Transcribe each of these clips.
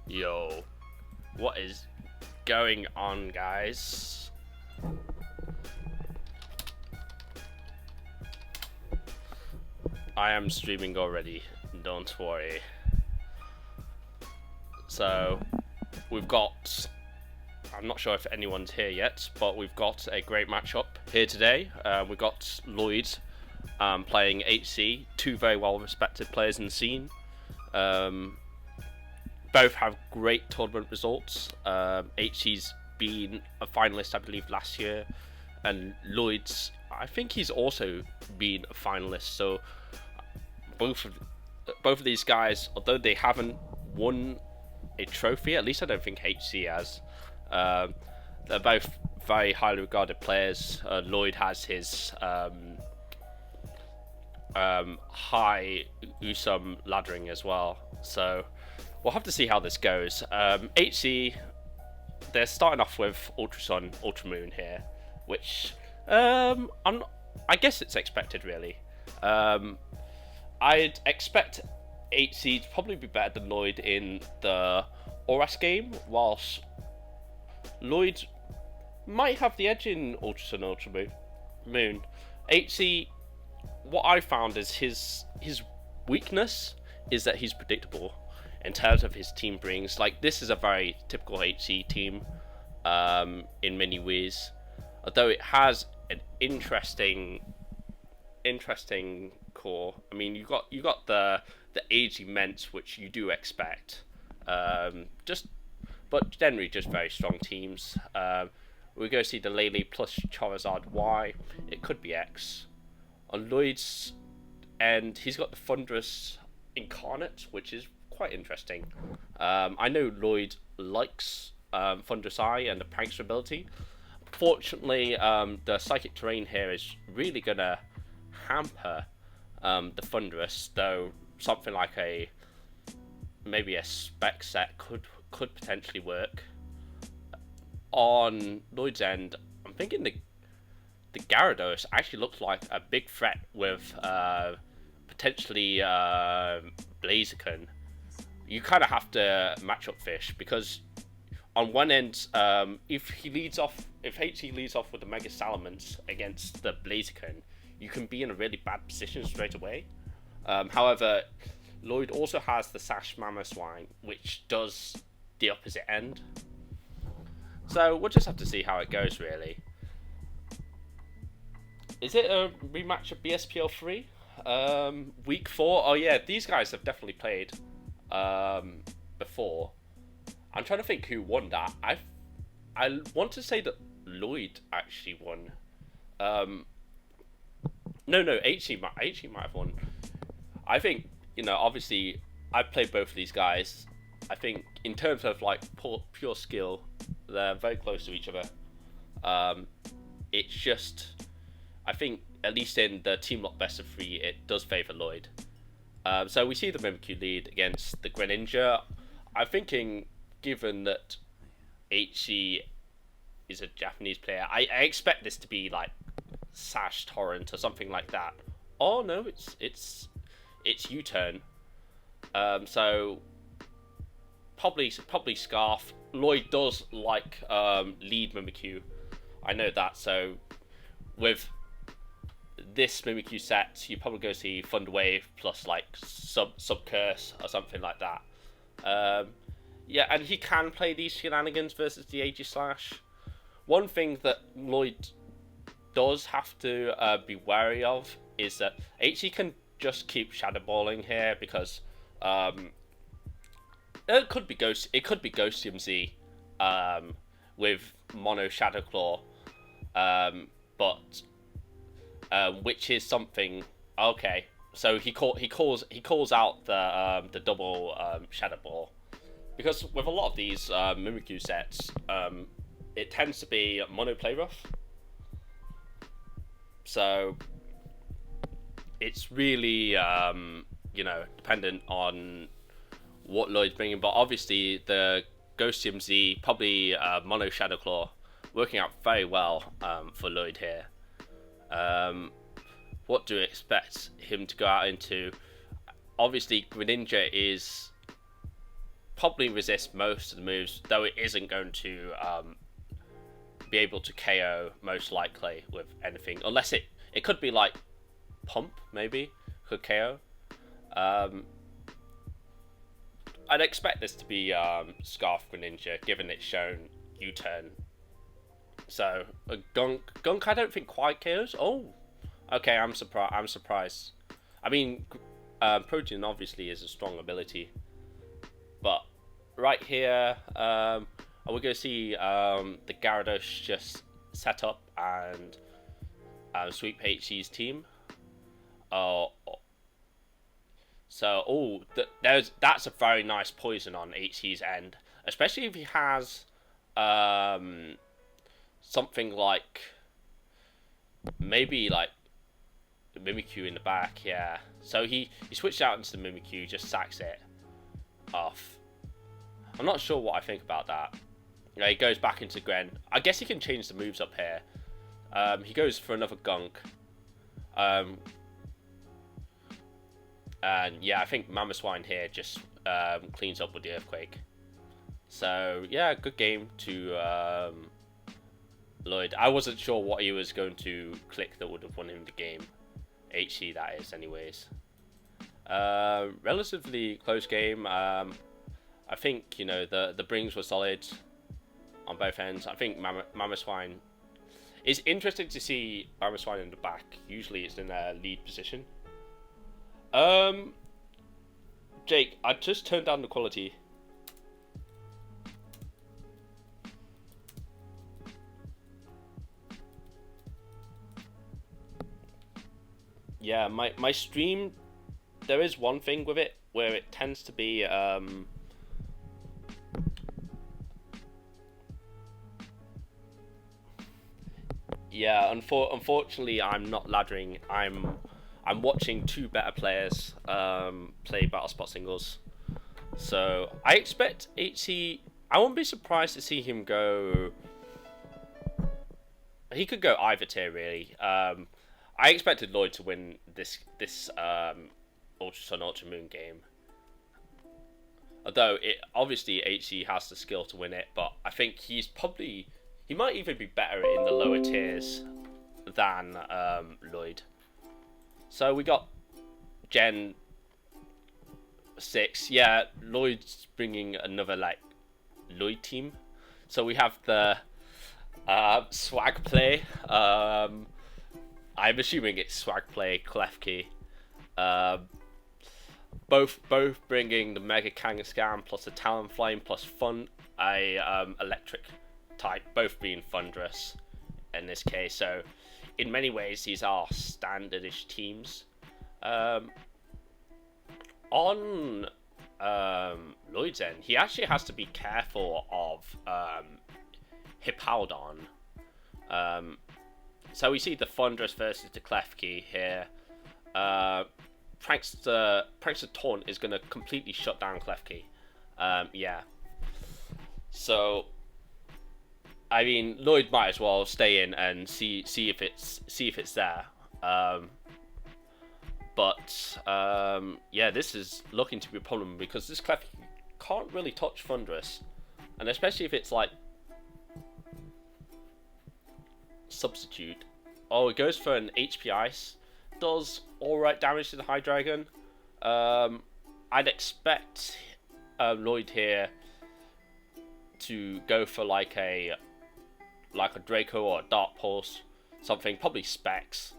Yo, what is going on, guys? I am streaming already, don't worry. So, we've got, I'm not sure if anyone's here yet, but we've got a great matchup here today. We've got Lloyd playing HC, two very well respected players in the scene. Both have great tournament results. HC's been a finalist, I believe, last year, and Lloyd's, I think he's also been a finalist. So both of these guys, although they haven't won a trophy, at least I don't think HC has. They're both very highly regarded players. Lloyd has his high USUM laddering as well, so we'll have to see how this goes. HC, they're starting off with Ultrasun, Ultramoon here, which I guess it's expected, really. I'd expect HC to probably be better than Lloyd in the Oras game, whilst Lloyd might have the edge in Ultrasun, Ultramoon. HC, what I found is his weakness is that he's predictable in terms of his team brings. Like, this is a very typical HC team in many ways, although it has an interesting core. I mean, you got the age immense, which you do expect, but generally just very strong teams. We go see the Lele plus Charizard Y. It could be X. On Lloyd's end, he's got the Thunderous Incarnate, which is quite interesting. I know Lloyd likes Thunderous Eye and the Prankster ability. Fortunately, the Psychic Terrain here is really going to hamper the Thunderous, though something like maybe a spec set could potentially work. On Lloyd's end, I'm thinking the Gyarados actually looks like a big threat with potentially Blaziken. You kind of have to match up Fish, because on one end, if HC leads off with the Mega Salamence against the Blaziken, you can be in a really bad position straight away. However, Lloyd also has the Sash Mamoswine, which does the opposite end. So we'll just have to see how it goes, really. Is it a rematch of BSPL 3? Week 4? Oh yeah, these guys have definitely played before. I'm trying to think who won that. I want to say that Lloyd actually won. No, HC might have won. I think, obviously, I've played both of these guys. I think in terms of like pure skill, they're very close to each other. It's just, I think, at least in the Team Lock best of 3, it does favour Lloyd. So we see the Mimikyu lead against the Greninja. I'm thinking, given that HC is a Japanese player, I expect this to be like Sash Torrent or something like that. Oh no, it's U-turn. So probably Scarf. Lloyd does like lead Mimikyu. I know that. So with this Mimikyu set, you probably go see Thunder Wave plus like sub Curse or something like that. Yeah, and he can play these shenanigans versus the Aegislash. One thing that Lloyd does have to be wary of is that HC can just keep Shadow Balling here, because it could be Ghostium Z with Mono Shadow Claw, but which is something. Okay, so he calls out the double Shadow Ball, because with a lot of these Mimikyu sets, it tends to be mono play rough. So it's really dependent on what Lloyd's bringing, but obviously the Ghostium Z, probably Mono Shadow Claw, working out very well for Lloyd here. What do we expect him to go out into? Obviously Greninja is probably resist most of the moves, though it isn't going to be able to KO most likely with anything, unless it could be like Pump, maybe could KO. I'd expect this to be Scarf Greninja, given it's shown U-turn. So a Gunk I don't think quite KOs. Oh, okay, I'm surprised. I mean, Protein obviously is a strong ability, but right here, we're going to see the Gyarados just set up and sweep HC's team. So, that's a very nice poison on HC's end, especially if he has something like maybe like Mimikyu in the back, yeah. So he switched out into the Mimikyu, just sacks it off. I'm not sure what I think about that. Yeah, he goes back into Gren. I guess he can change the moves up here. He goes for another Gunk. And yeah, I think Mamoswine here just cleans up with the Earthquake. So yeah, good game to Lloyd. I wasn't sure what he was going to click that would have won him the game. HC that is, anyways. Relatively close game. I think the brings were solid on both ends. I think Mamoswine. It's interesting to see Mamoswine in the back. Usually it's in a lead position. Jake, I just turned down the quality. Yeah, my stream, there is one thing with it where it tends to be yeah, unfortunately I'm not laddering. I'm watching two better players play Battle Spot singles. So I expect HC. I won't be surprised to see him go. He could go either tier really. I expected Lloyd to win this Ultra Sun Ultra Moon game. Although it obviously HC has the skill to win it, but I think he might even be better in the lower tiers than Lloyd. So we got Gen 6. Yeah, Lloyd's bringing another like Lloyd team. So we have the Swag Play. I'm assuming it's Swag Play, Klefki. Both bringing the Mega Kangaskhan plus a Talonflame plus electric type, both being Thunderous in this case. So in many ways, these are standardish teams. On Lloyd's end, he actually has to be careful of Hippowdon. So we see the Thunderous versus the Klefki here. Prankster Taunt is going to completely shut down Klefki. Yeah. So I mean, Lloyd might as well stay in and see if it's there. But yeah, this is looking to be a problem because this Klefki can't really touch Thunderous, and especially if it's like substitute. Oh, it goes for an HP Ice. Does alright damage to the Hydreigon. I'd expect Lloyd here to go for like a Draco or a Dark Pulse, something, probably Specs.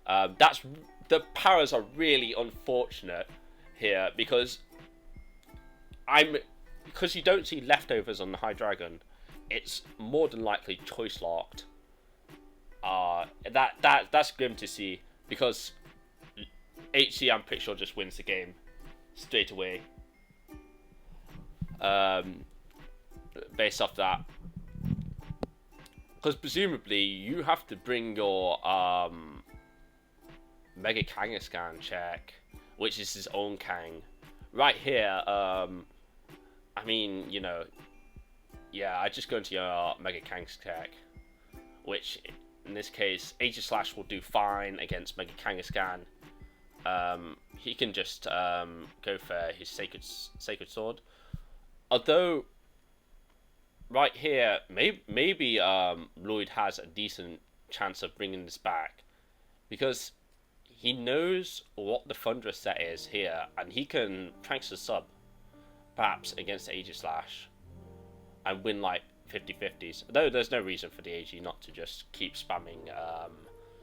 The paras are really unfortunate here because you don't see leftovers on the Hydreigon. It's more than likely choice locked. That's grim to see because HC, I'm pretty sure, just wins the game straight away. Based off that, because presumably you have to bring your Mega Kangaskhan check, which is his own Kang. Right here, I mean, yeah, I just go into your Mega Kangaskhan check, which in this case, Aegislash will do fine against Mega Kangaskhan. He can just go for his Sacred Sword. Although right here, maybe Lloyd has a decent chance of bringing this back because he knows what the Thunderous set is here, and he can prank the sub perhaps against the Aegislash and win like 50-50s. Though there's no reason for the AG not to just keep spamming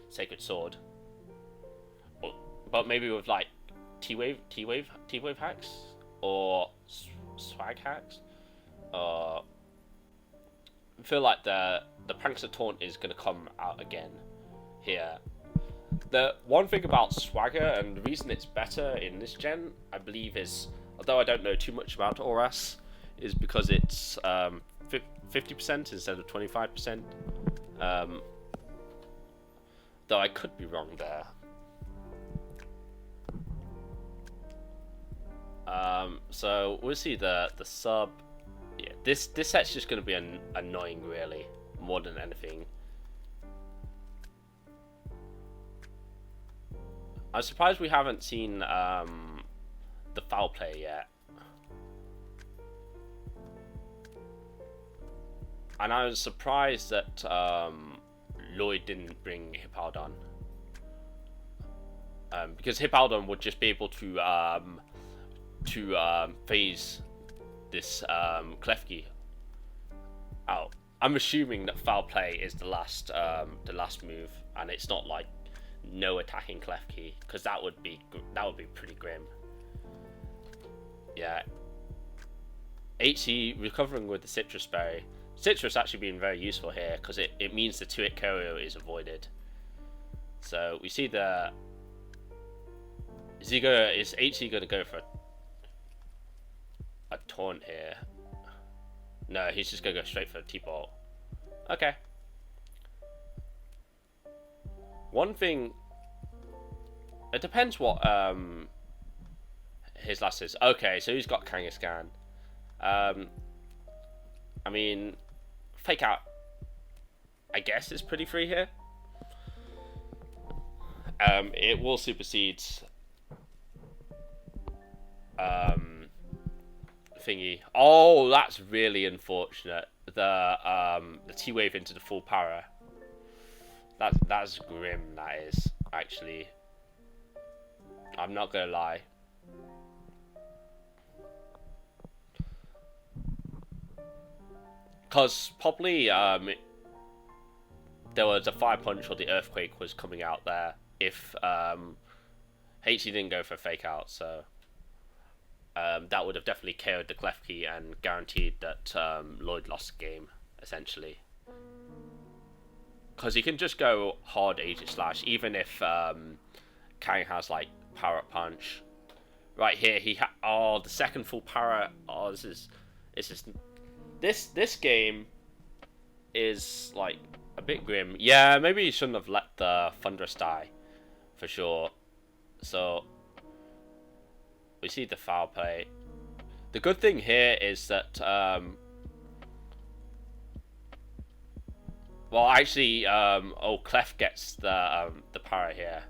Sacred Sword, but maybe with like T-Wave hacks or swag hacks. I feel like the Prankster Taunt is going to come out again here. The one thing about Swagger, and the reason it's better in this gen, I believe, is, although I don't know too much about Auras, is because it's 50% instead of 25%. Though I could be wrong there. So we'll see the sub. Yeah, this set's just going to be annoying, really, more than anything. I'm surprised we haven't seen the foul play yet. And I was surprised that Lloyd didn't bring Hippowdon. Because Hippowdon would just be able to phase this Klefki out. I'm assuming that foul play is the last move, and it's not like no attacking Klefki, because that would be pretty grim. Yeah. HC recovering with the Citrus Berry. Citrus actually being very useful here because it means the 2-hit KO is avoided. So we see the is HC gonna go for a taunt here? No, he's just gonna go straight for a T-Bolt. Okay. One thing, it depends what his last is. Okay, so he's got Kangaskhan. I mean, Fake Out, I guess, is pretty free here. It will supersede thingy. Oh, that's really unfortunate. The T-Wave into the full power. That's grim, that is, actually. I'm not gonna lie. Because probably there was a Fire Punch or the Earthquake was coming out there if HC didn't go for Fake Out, so that would have definitely KO'd the Klefki and guaranteed that Lloyd lost the game, essentially. Because he can just go hard Aegislash, even if Kang has like Power Up Punch. Right here, the second full power. Oh, this game is like a bit grim. Yeah, maybe he shouldn't have let the Thunderous die, for sure. So we see the foul play. The good thing here is that well, actually, Clef gets the power here.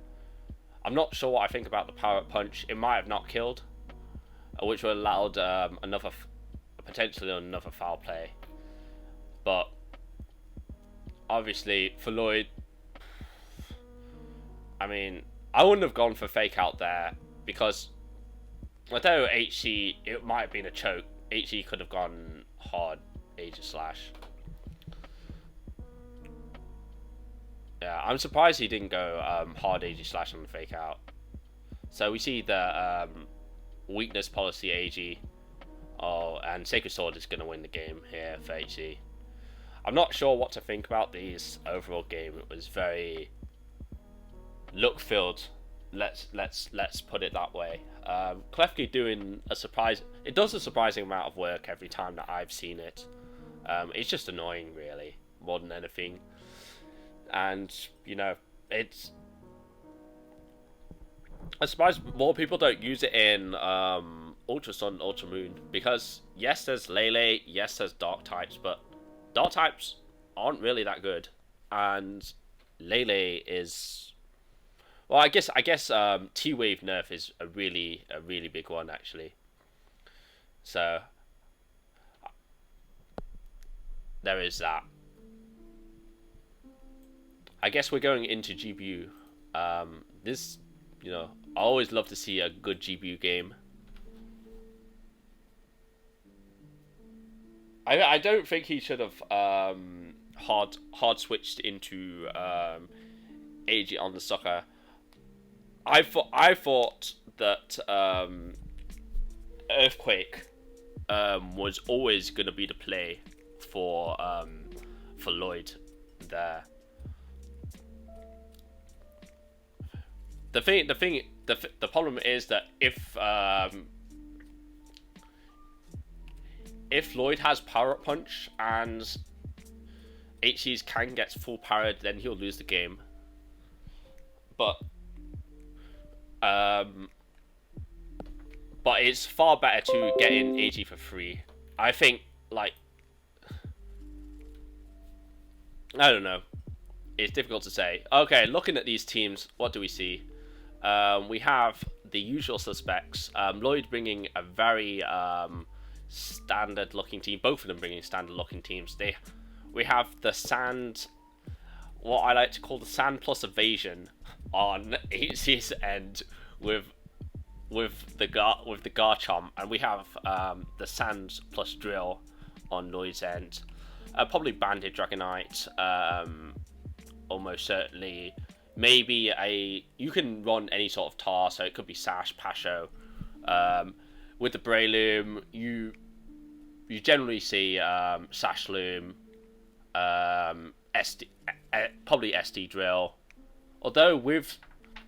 I'm not sure what I think about the Power Up Punch. It might have not killed, which would have allowed potentially another foul play. But obviously, for Lloyd, I mean, I wouldn't have gone for Fake Out there because although HC, it might have been a choke, HC could have gone hard Aegislash. Yeah, I'm surprised he didn't go hard Aegislash on the Fake Out. So we see the weakness policy AG. Oh, and Sacred Sword is going to win the game here for HC. I'm not sure what to think about these overall game. It was very look filled. Let's put it that way. Klefki doing a surprise. It does a surprising amount of work every time that I've seen it. It's just annoying, really, more than anything. And you know, it's. I suppose more people don't use it in Ultra Sun, Ultra Moon because yes, there's Lele, yes, there's Dark types, but Dark types aren't really that good, and Lele is. Well, I guess T-Wave nerf is a really big one actually. So there is that. I guess we're going into GBU. This, I always love to see a good GBU game. I don't think he should have hard switched into AG on the soccer. I thought that Earthquake was always going to be the play for Lloyd there. The problem is that if Lloyd has power up punch and HzHz can get full powered, then he'll lose the game. But it's far better to get in AG for free. I think, like, I don't know. It's difficult to say. Okay, looking at these teams, what do we see? We have the usual suspects. Lloyd bringing a very standard-looking team. Both of them bringing standard-looking teams. We have the Sand, what I like to call the Sand plus Evasion on HzHz end with the Garchomp, and we have the Sand plus Drill on Lloyd's end. Probably Banded Dragonite, almost certainly. Maybe you can run any sort of tar, so it could be Sash, Pasho. With the Breloom, you generally see Sash Loom, SD, probably SD Drill. Although with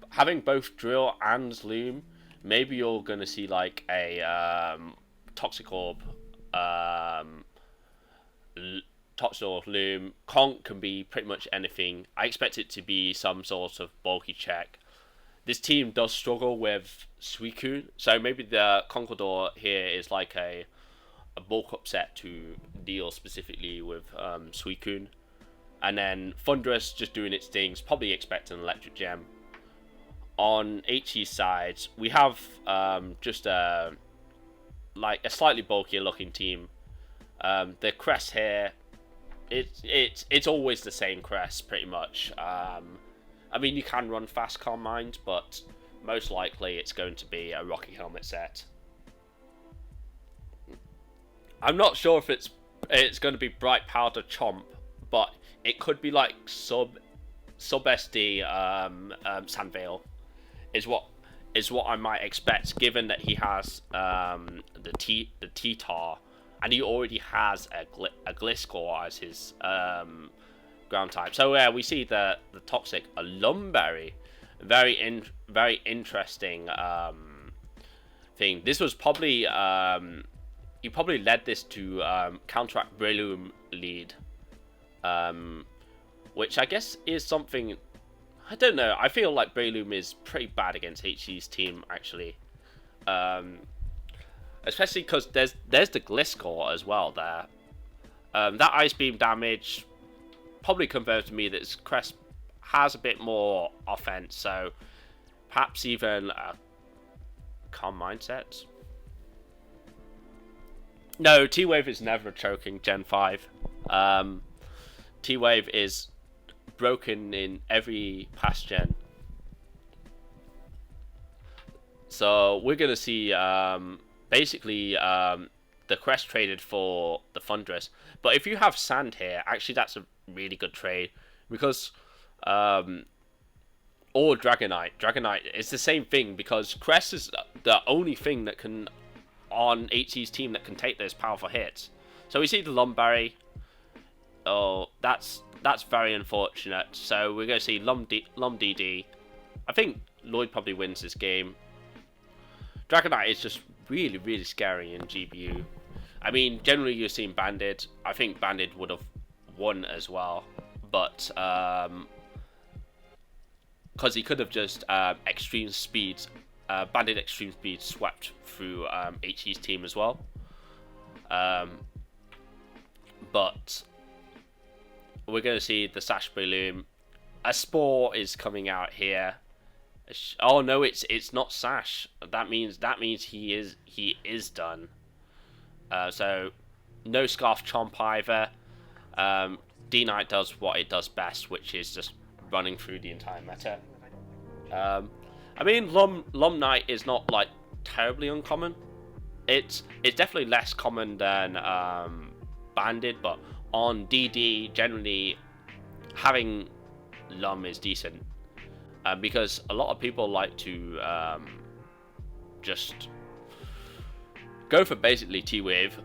having both Drill and Loom, maybe you're going to see like a Toxic Orb, Toxic Orb, Loom. Conk can be pretty much anything. I expect it to be some sort of bulky check. This team does struggle with Suicune, so maybe the Conqueror here is like a bulk upset to deal specifically with Suicune. And then Thunderous just doing its things, probably expect an Electric Gem. On HE's side, we have just a slightly bulkier looking team. The crest here, it's always the same crest pretty much. I mean, you can run fast Calm Mind, but most likely it's going to be a Rocky Helmet set. I'm not sure if it's going to be Bright Powder Chomp, but it could be like sub SD Sandvale is what I might expect, given that he has the T-Tar, and he already has a Gliscor as his ground type. So we see the Toxic, a Lumberry, very interesting thing. This was probably he probably led this to counteract Breloom lead, which I guess is something. I don't know. I feel like Breloom is pretty bad against HG's team actually, especially because there's the Gliscor as well there. That Ice Beam damage probably confirms to me that this crest has a bit more offense, so perhaps even a Calm Mindset. No, T-Wave is never choking Gen 5. T-Wave is broken in every past gen. So we're going to see basically the crest traded for the Thunderous. But if you have Sand here, actually that's a really good trade, because or Dragonite. Dragonite is the same thing, because crest is the only thing that can on HC's team that can take those powerful hits. So we see the Lumberry. Oh, that's very unfortunate. So we're going to see Lum DD. I think Lloyd probably wins this game. Dragonite is just really, really scary in GBU. I mean, generally you're seeing Banded. I think Banded would have won as well, but because he could have just extreme speed, Banded extreme speed swept through HE's team as well. But we're going to see the Sash Breloom. A Spore is coming out here. Oh no, it's not Sash. That means he is done. So no Scarf Chomp either. D Knight does what it does best, which is just running through the entire meta. I mean, Lum Knight is not like terribly uncommon. It's definitely less common than Bandit, but on DD generally having Lum is decent, because a lot of people like to just go for basically T-Wave.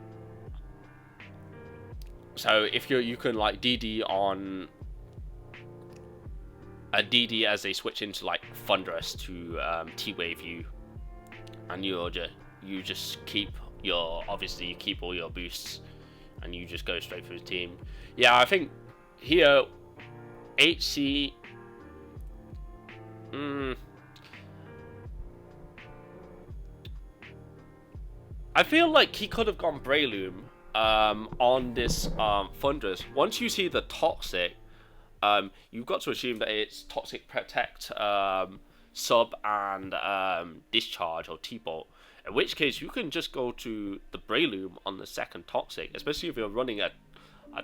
So if you can like DD on a DD as they switch into like Thunderous to T-Wave you, and you just keep your, obviously you keep all your boosts and you just go straight through the team. Yeah, I think here HC I feel like he could have gone Breloom on this Thunderous. Once you see the Toxic, you've got to assume that it's Toxic Protect, Sub, and Discharge or T-Bolt. In which case, you can just go to the Breloom on the second Toxic, especially if you're running a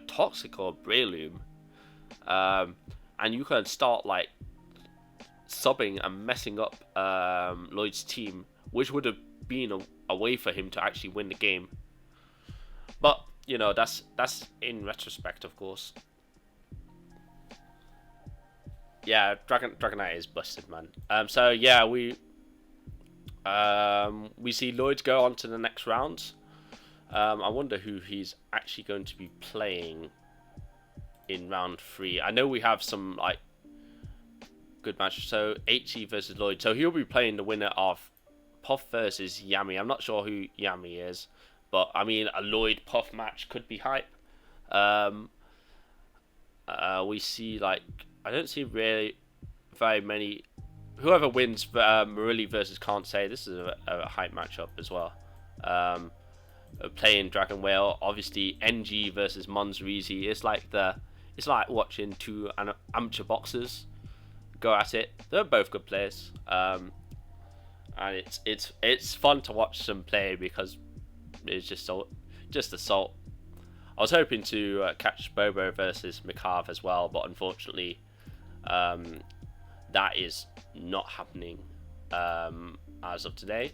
Toxic or Breloom. And you can start like subbing and messing up Lloyd's team, which would have been a way for him to actually win the game. But you know, that's in retrospect, of course. Yeah, Dragonite is busted, man. So yeah, we see Lloyd go on to the next round. I wonder who he's actually going to be playing in round 3. I know we have some like good matches. So HE versus Lloyd. So he'll be playing the winner of Puff versus Yami. I'm not sure who Yami is, but I mean a Lloyd Puff match could be hype. We see like, I don't see really very many. Whoever wins Marilli versus Can't Say, this is a hype matchup as well. Playing Dragon Whale, obviously NG versus Monzreezy. It's like watching two amateur boxers go at it. They're both good players, and it's fun to watch them play because it's just assault. I was hoping to catch Bobo versus Mikhav as well, but unfortunately, that is not happening as of today.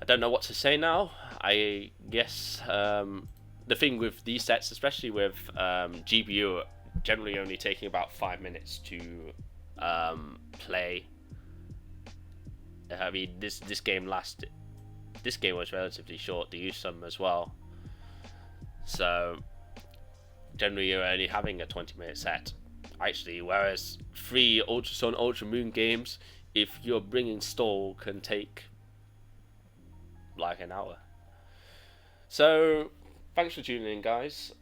I don't know what to say now. I guess the thing with these sets, especially with GBU, generally only taking about 5 minutes to play. I mean, this game was relatively short. The USUM as well. So generally you're only having a 20-minute set. Actually, whereas 3 Ultra Sun, Ultra Moon games, if you're bringing stall, can take like an hour. So thanks for tuning in, guys.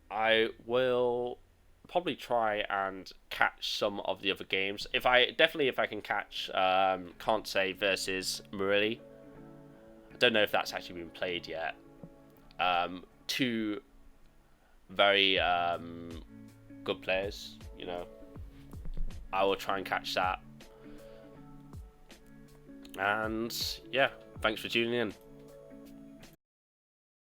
I will probably try and catch some of the other games. If I can catch Can't Say versus Marilli. I don't know if that's actually been played yet. 2 very good players, you know. I will try and catch that. And yeah, thanks for tuning in.